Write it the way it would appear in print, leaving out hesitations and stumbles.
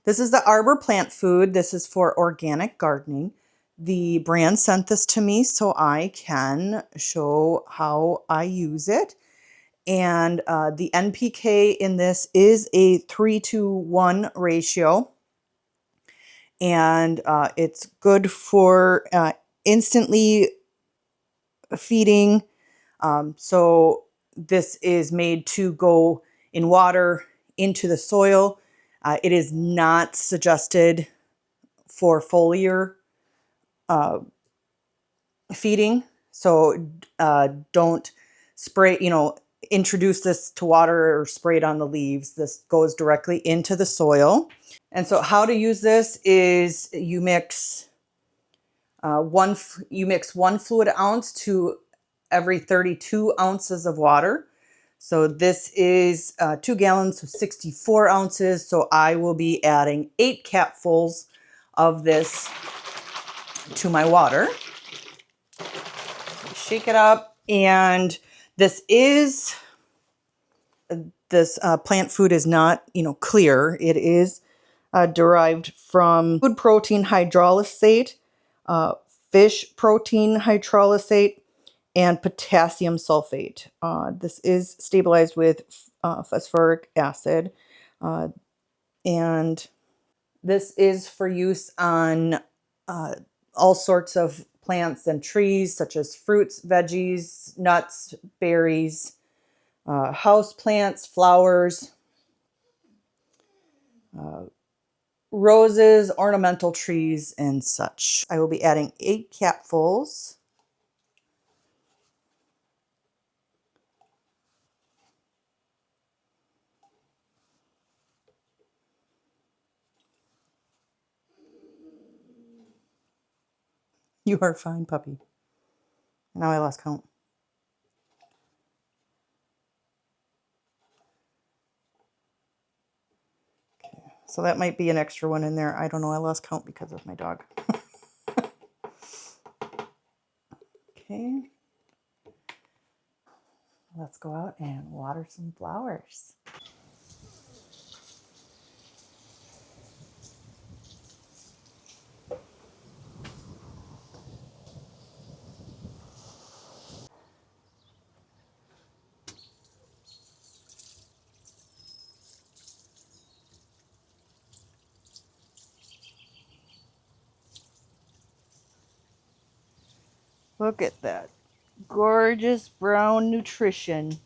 This is the Arber plant food. This is for organic gardening. The brand sent this to me so I can show how I use it. And the NPK in this is a 3-to-1 ratio. And it's good for instantly feeding. So this is made to go in water into the soil. It is not suggested for foliar feeding. So don't spray, introduce this to water or spray it on the leaves. This goes directly into the soil. And so how to use this is you mix one fluid ounce to every 32 ounces of water. So this is 2 gallons, so 64 ounces. So I will be adding 8 capfuls of this to my water. So shake it up. And this plant food is not, clear. It is derived from food protein hydrolysate, fish protein hydrolysate, and potassium sulfate. This is stabilized with phosphoric acid. And this is for use on all sorts of plants and trees, such as fruits, veggies, nuts, berries, house plants, flowers, roses, ornamental trees, and such. I will be adding 8 capfuls. You are fine, puppy. Now I lost count. Okay, so that might be an extra one in there. I don't know. I lost count because of my dog. Okay. Let's go out and water some flowers. Look at that gorgeous brown nutrition.